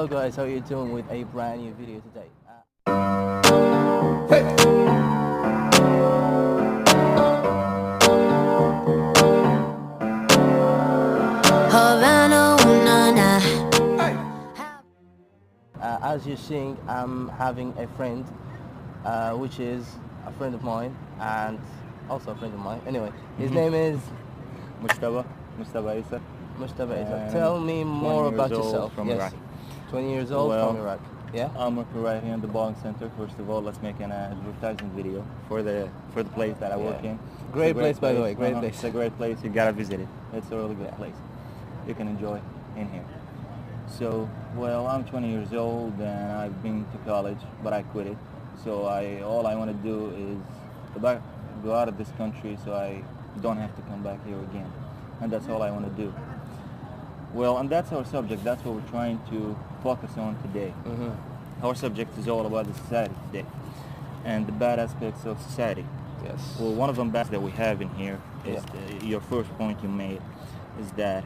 Hello guys, how are you doing with a brand new video today? As you're seeing, I'm having a friend, which is a friend of mine and also a friend of mine. Anyway, his name is Mustafa Isa. Mustafa Isa. Tell me more about yourself. From Iraq. 20 years old from Iraq. Yeah? I'm working right here in the bowling center. First of all, let's make an advertising video for the place that I work in. Great place, by the way. Great place. It's a great place. You gotta visit it. It's a really good place. You can enjoy in here. So, well, I'm 20 years old and I've been to college, but I quit it. So all I want to do is go out of this country so I don't have to come back here again. And that's all I want to do. Well, and that's our subject. That's what we're trying to focus on today. Our subject is all about the society today and the bad aspects of society. Yes. Well, one of them bad that we have in here is your first point you made is that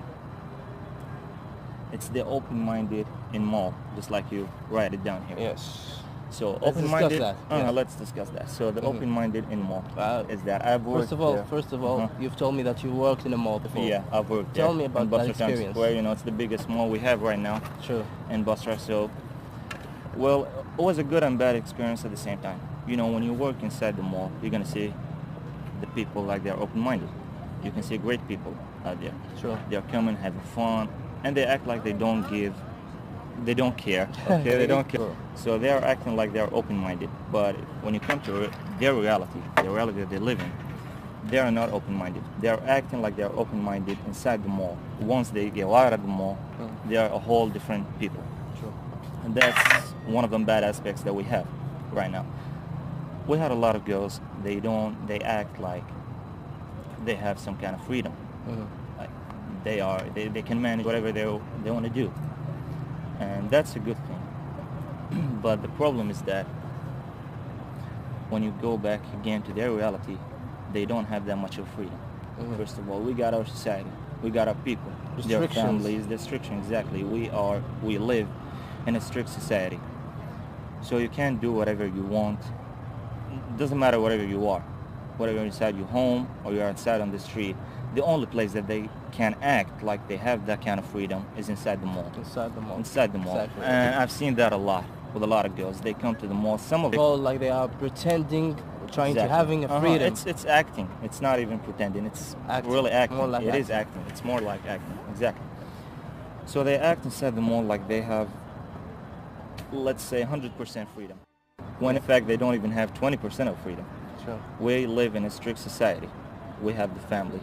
it's the open-minded in more, just like you write it down here. Yes. So let's open-minded. discuss that. Let's discuss that. So the open-minded in more is that I've worked. First of all, you've told me that you worked in a mall before. Yeah, I've worked. Tell me about that experience. Where it's the biggest mall we have right now. Sure. In Basra. So, well, it was a good and bad experience at the same time. When you work inside the mall, you're gonna see the people like they're open-minded. You can see great people out there. Sure. They're coming, having fun, and they act like they don't care. Okay, they don't care. So they are acting like they're open-minded. But when you come to their reality, the reality that they live in, they are not open-minded. They are acting like they're open-minded inside the mall. Once they get out of the mall, they are a whole different people. Sure. And that's one of the bad aspects that we have right now. We had a lot of girls. They act like they have some kind of freedom. Like they can manage whatever they want to do. And that's a good thing. But the problem is that when you go back again to their reality, they don't have that much of freedom. First of all, we got our society, we got our people, their families, the restriction, exactly. We live in a strict society. So you can't do whatever you want. It doesn't matter whatever you are, whether you're inside your home or you're outside on the street. The only place that they can act like they have that kind of freedom is inside the mall. Inside the mall. Inside the mall. Exactly. And I've seen that a lot with a lot of girls. They come to the mall. Some of them like they are pretending, trying to having a freedom. It's acting. It's not even pretending. It's really acting. More like acting. Is acting. It's more like acting. Exactly. So they act inside the mall like they have, let's say, 100% freedom, when in fact they don't even have 20% of freedom. Sure. We live in a strict society. We have the family.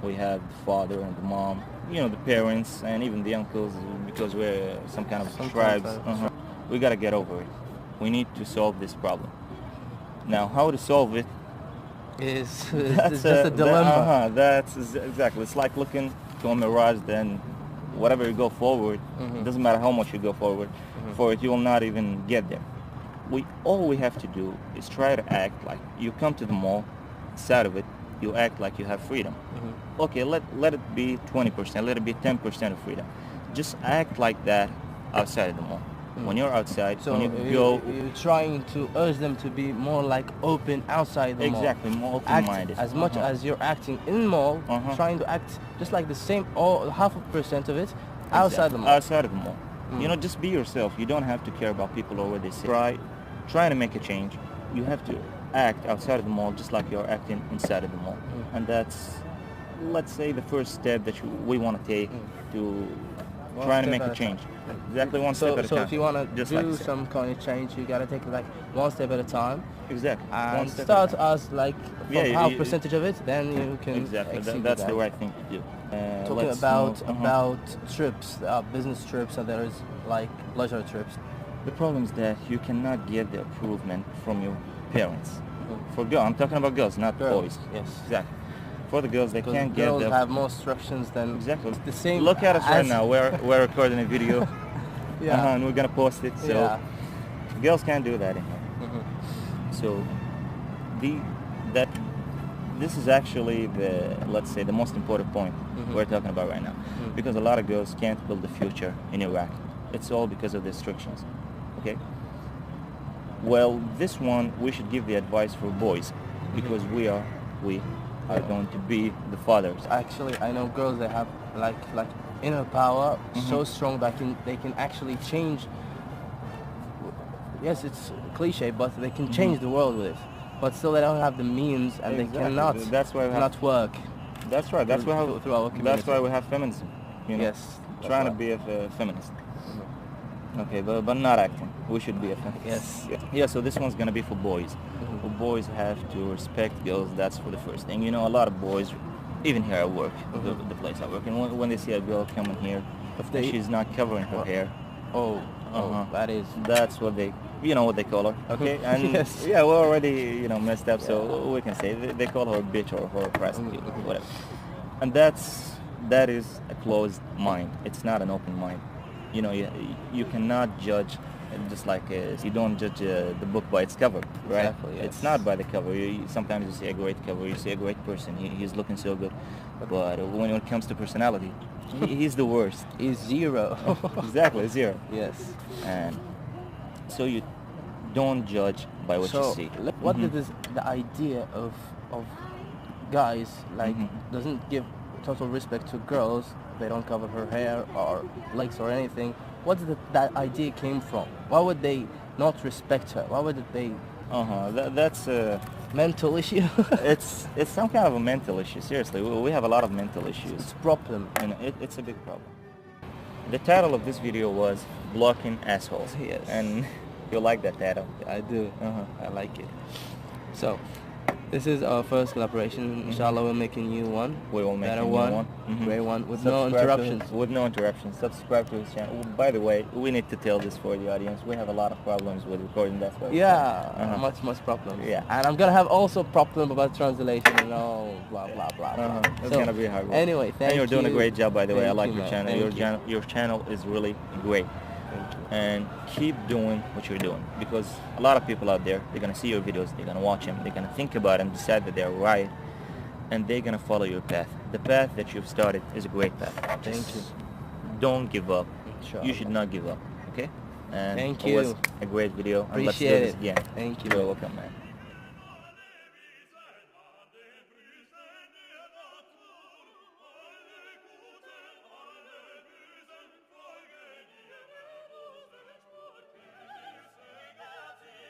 We have the father and the mom, the parents and even the uncles, because we're some kind of tribes. We got to get over it. We need to solve this problem. Now, how to solve it is just a dilemma. That's exactly. It's like looking to a mirage. Then, whatever you go forward, it doesn't matter how much you go forward for it, you will not even get there. All we have to do is try to act like you come to the mall, inside of it, you act like you have freedom. Okay, let it be 20%, let it be 10% of freedom. Just act like that outside of the mall. When you're outside, so when you you're trying to urge them to be more like open outside the mall. Exactly, more open-minded. As much as you're acting in the mall, trying to act just like the same, or half a percent of it outside the mall. Outside of the mall. Just be yourself. You don't have to care about people or what they say. Try to make a change. You have to act outside of the mall just like you're acting inside of the mall. And that's, let's say, the first step that we want to take to try to make a change. Exactly, one step at a time. So if you want to do some kind of change, you got to take like one step at a time. Exactly. And start as like from half percentage of it, then you can Exactly, that's the right thing to do. Talking about trips, business trips, and there is like pleasure trips. The problem is that you cannot get the approval from your parents. For girls, I'm talking about girls, not boys. Yes. Exactly. For the girls, they can't get girls have more instructions than the same. Look at us right now. We're recording a video. And we're gonna post it. So girls can't do that anymore. So this is actually let's say the most important point we're talking about right now, because a lot of girls can't build a future in Iraq. It's all because of the restrictions. Okay. Well, this one we should give the advice for boys, because we are going to be the fathers. Actually, I know girls that have like inner power so strong that they can actually change. Yes, it's cliche, but they can change the world with it. But still, they don't have the means, and they cannot. That's why we have, not work. That's right. That's why through our community. That's why we have feminism. You know? Yes. Trying to be a feminist. Okay, but not acting. We should be a feminist. Yes. Yeah. So this one's gonna be for boys. Boys have to respect girls. That's for the first thing. You know, a lot of boys, even here at work, the place I work, and when they see a girl coming here, if she's not covering her hair, that's what they, you know what they call her. Okay, and yes. Yeah, we're already messed up, so we can say they call her a bitch or a prostitute, whatever. And that is a closed mind. It's not an open mind. You know, you cannot judge. Just like you don't judge the book by its cover, right? Exactly, yes. It's not by the cover. Sometimes you see a great cover, you see a great person, he's looking so good, but when it comes to personality, he's the worst. He's zero. Exactly, zero. Yes. And so you don't judge by what you see. What is the idea of guys doesn't give total respect to girls? They don't cover her hair or legs or anything. What did that idea came from? Why would they not respect her? Why would they? That's a mental issue. it's some kind of a mental issue. Seriously, we have a lot of mental issues. It's a problem, and it's a big problem. The title of this video was "Blocking Assholes." Yes. And you like that title? I do. I like it. So, this is our first collaboration. Inshallah, we're making you one. We will make better you one. Great one with no interruptions. With no interruptions. Subscribe to his channel. By the way, we need to tell this for the audience. We have a lot of problems with recording. That's why. Yeah, much problems. Yeah. And I'm gonna have also problem about translation and all blah blah blah. It's gonna be hard work. Anyway, thank you. And you're doing a great job, by the way. I like your channel. Your channel is really great. And keep doing what you're doing, because a lot of people out there, they're gonna see your videos, they're gonna watch them, they're gonna think about them, decide that they're right, and they're gonna follow your path. The path that you've started is a great path. Thank you. Don't give up. Inshallah. You should not give up. Okay? And thank it was you. a great video. Appreciate and let's do this it. again. Thank you. You're welcome, man.